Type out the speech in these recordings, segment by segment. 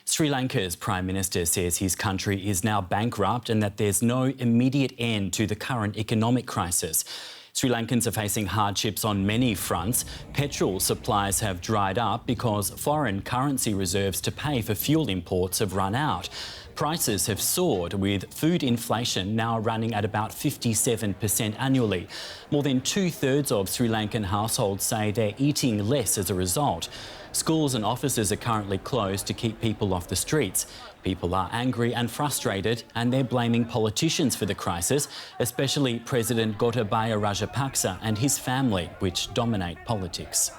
Sri Lanka's Prime Minister says his country is now bankrupt and that there's no immediate end to the current economic crisis. Sri Lankans are facing hardships on many fronts. Petrol supplies have dried up because foreign currency reserves to pay for fuel imports have run out. Prices have soared, with food inflation now running at about 57% annually. More than 2/3 of Sri Lankan households say they're eating less as a result. Schools and offices are currently closed to keep people off the streets. People are angry and frustrated, and they're blaming politicians for the crisis, especially President Gotabaya Rajapaksa and his family, which dominate politics.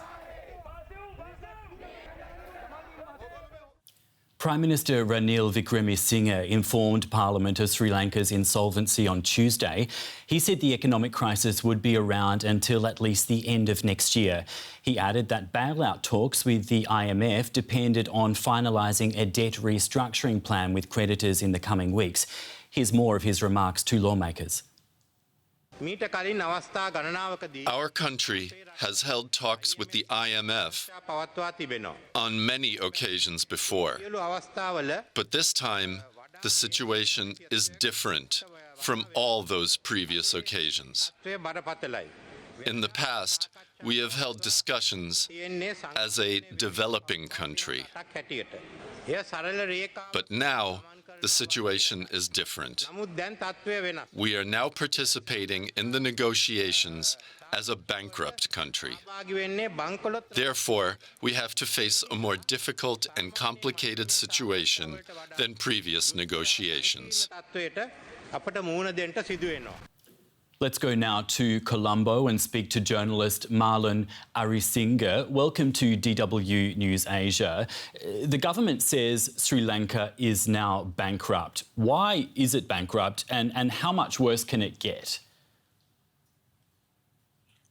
Prime Minister Ranil Wickremesinghe informed Parliament of Sri Lanka's insolvency on Tuesday. He said the economic crisis would be around until at least the end of next year. He added that bailout talks with the IMF depended on finalising a debt restructuring plan with creditors in the coming weeks. Here's more of his remarks to lawmakers. Our country has held talks with the IMF on many occasions before. But this time, the situation is different from all those previous occasions. In the past, we have held discussions as a developing country. But now, the situation is different. We are now participating in the negotiations as a bankrupt country. Therefore, we have to face a more difficult and complicated situation than previous negotiations. Let's go now to Colombo and speak to journalist Marlon Arisinghe. Welcome to DW News Asia. The government says Sri Lanka is now bankrupt. Why is it bankrupt, and how much worse can it get?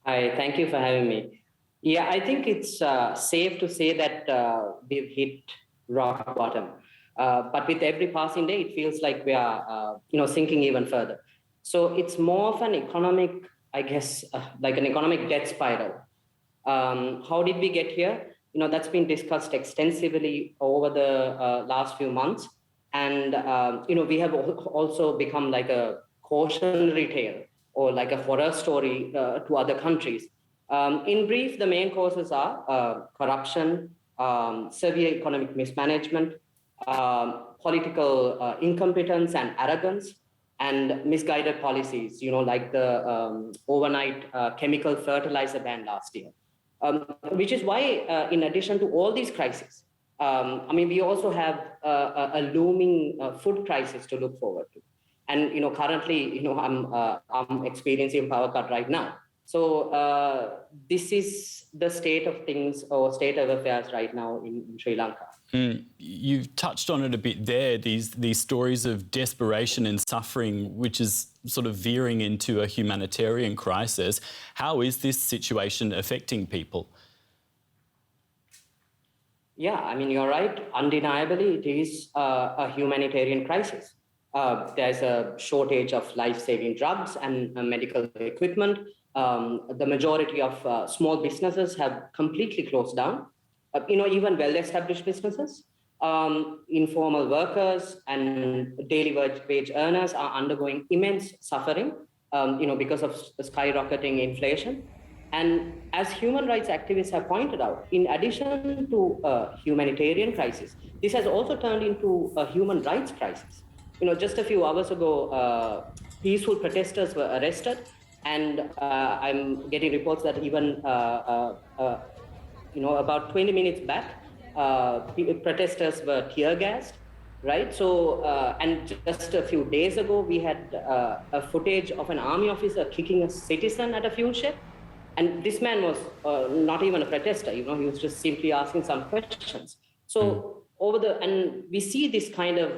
Hi, thank you for having me. Yeah, I think it's safe to say that we've hit rock bottom. But with every passing day, it feels like we are sinking even further. So it's more of an economic, I guess, like an economic debt spiral. How did we get here? That's been discussed extensively over the last few months. And, we have also become like a cautionary tale or like a horror story to other countries. In brief, the main causes are corruption, severe economic mismanagement, political incompetence and arrogance, and misguided policies, like the overnight chemical fertilizer ban last year. Which is why, in addition to all these crises, we also have a looming food crisis to look forward to. And, currently, I'm experiencing power cut right now. So this is the state of things or state of affairs right now in Sri Lanka. You've touched on it a bit there, these stories of desperation and suffering, which is sort of veering into a humanitarian crisis. How is this situation affecting people? Yeah, you're right. Undeniably, it is a humanitarian crisis. There's a shortage of life-saving drugs and medical equipment. The majority of small businesses have completely closed down. Even well-established businesses, informal workers and daily wage earners are undergoing immense suffering, because of skyrocketing inflation. And as human rights activists have pointed out, in addition to a humanitarian crisis, this has also turned into a human rights crisis. Just a few hours ago, peaceful protesters were arrested, and I'm getting reports that even about 20 minutes back, protesters were tear gassed, right? So, and just a few days ago, we had a footage of an army officer kicking a citizen at a fuel shed. And this man was not even a protester, he was just simply asking some questions. So and we see this kind of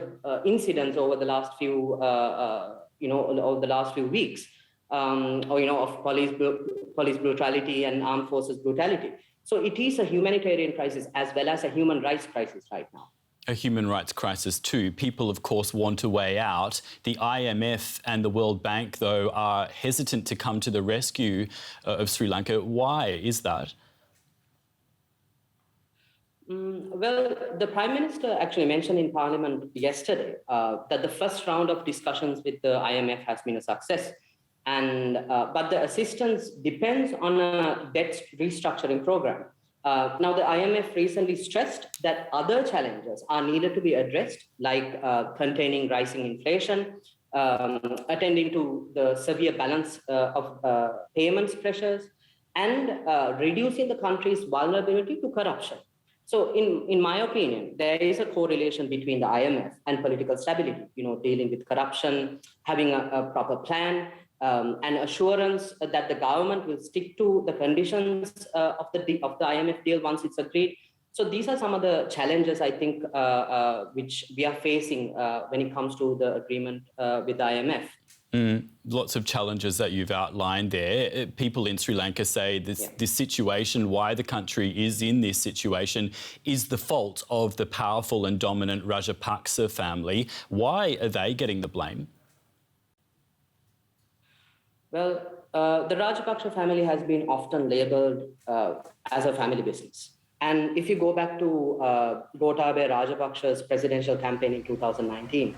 incidents over the last few, over the last few weeks, of police brutality and armed forces brutality. So it is a humanitarian crisis as well as a human rights crisis right now. A human rights crisis too. People, of course, want a way out. The IMF and the World Bank, though, are hesitant to come to the rescue of Sri Lanka. Why is that? Well, the Prime Minister actually mentioned in Parliament yesterday that the first round of discussions with the IMF has been a success. But the assistance depends on a debt restructuring program. Now, the IMF recently stressed that other challenges are needed to be addressed, like containing rising inflation, attending to the severe balance of payments pressures, and reducing the country's vulnerability to corruption. So in my opinion, there is a correlation between the IMF and political stability, dealing with corruption, having a proper plan, and assurance that the government will stick to the conditions of the IMF deal once it's agreed. So these are some of the challenges, I think, which we are facing when it comes to the agreement with the IMF. Lots of challenges that you've outlined there. People in Sri Lanka say this situation, why the country is in this situation, is the fault of the powerful and dominant Rajapaksa family. Why are they getting the blame? Well, the Rajapaksa family has been often labelled as a family business. And if you go back to Gotabaya Rajapaksa's presidential campaign in 2019,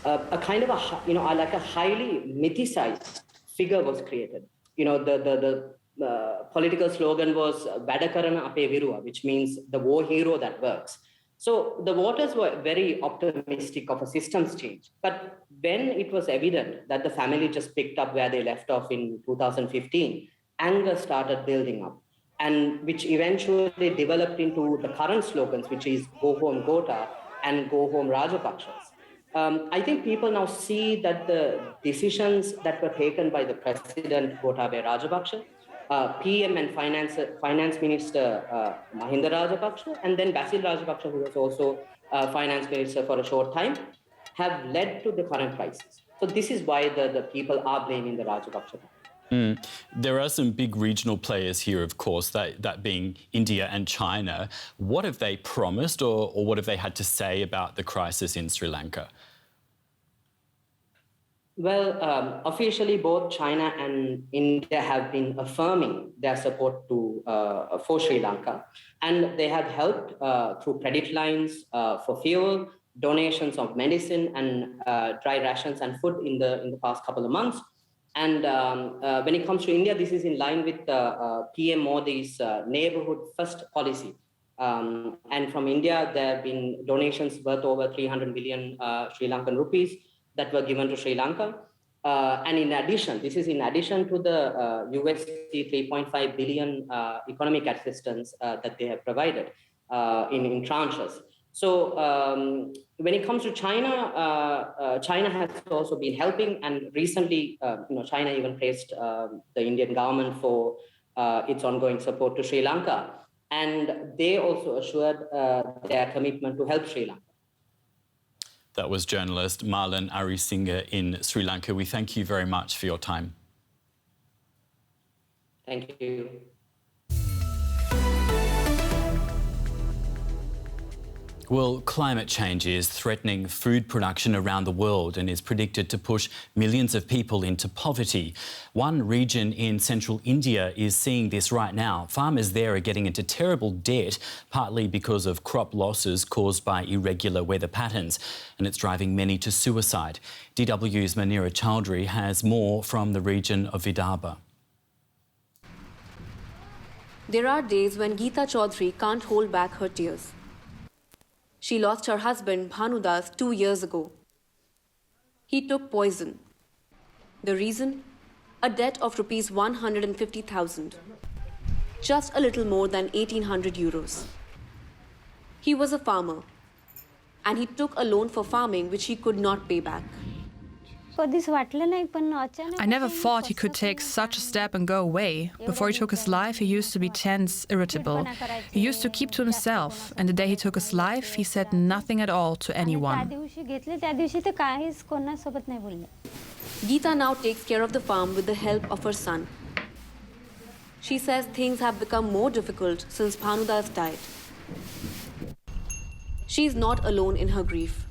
a kind of like a highly mythicized figure was created. The political slogan was "Vadakarana Ape Virua," which means the war hero that works. So the voters were very optimistic of a systems change. But when it was evident that the family just picked up where they left off in 2015, anger started building up, and which eventually developed into the current slogans, which is "Go Home Gota" and "Go Home Rajapaksas." I think people now see that the decisions that were taken by the President Gotabaya Rajapaksa, PM and Finance Minister Mahinda Rajapaksa, and then Basil Rajapaksa, who was also Finance Minister for a short time, have led to the current crisis. So this is why the people are blaming the Rajapaksa. There are some big regional players here, of course, that being India and China. What have they promised or what have they had to say about the crisis in Sri Lanka? Well, officially, both China and India have been affirming their support for Sri Lanka, and they have helped through credit lines for fuel, donations of medicine, and dry rations and food in the past couple of months. And when it comes to India, this is in line with PM Modi's neighborhood first policy. And from India, there have been donations worth over 300 million Sri Lankan rupees that were given to Sri Lanka. And in addition, this is in addition to the USD 3.5 billion economic assistance that they have provided in tranches. So when it comes to China, China has also been helping, and recently, China even praised the Indian government for its ongoing support to Sri Lanka, and they also assured their commitment to help Sri Lanka. That was journalist Marlan Arisinghe in Sri Lanka. We thank you very much for your time. Thank you. Well, climate change is threatening food production around the world and is predicted to push millions of people into poverty. One region in central India is seeing this right now. Farmers there are getting into terrible debt, partly because of crop losses caused by irregular weather patterns, and it's driving many to suicide. DW's Manira Chowdhury has more from the region of Vidarbha. There are days when Geeta Chaudhary can't hold back her tears. She lost her husband, Bhanudas, 2 years ago. He took poison. The reason? A debt of rupees 150,000. Just a little more than 1,800 euros. He was a farmer, and he took a loan for farming which he could not pay back. I never thought he could take such a step and go away. Before he took his life, he used to be tense, irritable. He used to keep to himself, and the day he took his life, he said nothing at all to anyone. Geeta now takes care of the farm with the help of her son. She says things have become more difficult since Bhanudas died. She is not alone in her grief.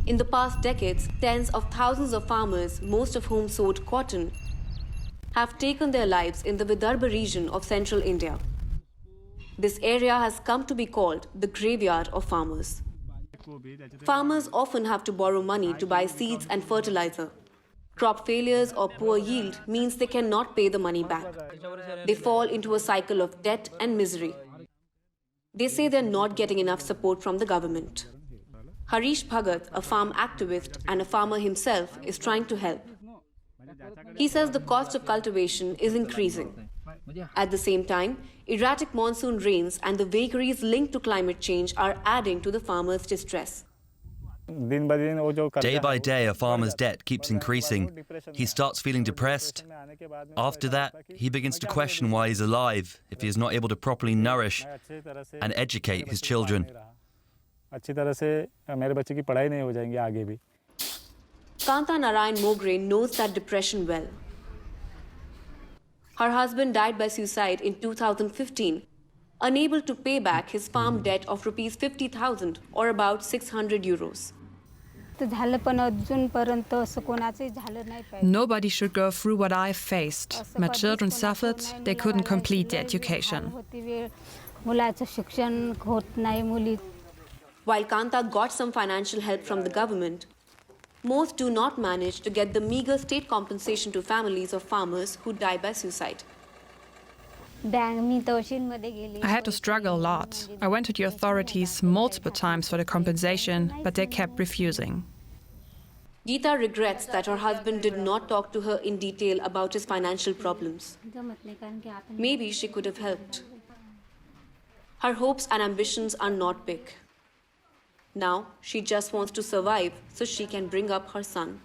In the past decades, tens of thousands of farmers, most of whom sowed cotton, have taken their lives in the Vidarbha region of central India. This area has come to be called the graveyard of farmers. Farmers often have to borrow money to buy seeds and fertilizer. Crop failures or poor yield means they cannot pay the money back. They fall into a cycle of debt and misery. They say they're not getting enough support from the government. Harish Bhagat, a farm activist and a farmer himself, is trying to help. He says the cost of cultivation is increasing. At the same time, erratic monsoon rains and the vagaries linked to climate change are adding to the farmers' distress. Day by day, a farmer's debt keeps increasing. He starts feeling depressed. After that, he begins to question why he's alive if he is not able to properly nourish and educate his children. Kanta Narayan Mogre knows that depression well. Her husband died by suicide in 2015, unable to pay back his farm debt of rupees 50,000 or about 600 euros. Nobody should go through what I faced. My children suffered, they couldn't complete their education. While Kanta got some financial help from the government, most do not manage to get the meager state compensation to families of farmers who die by suicide. I had to struggle a lot. I went to the authorities multiple times for the compensation, but they kept refusing. Geeta regrets that her husband did not talk to her in detail about his financial problems. Maybe she could have helped. Her hopes and ambitions are not big. Now, she just wants to survive so she can bring up her son.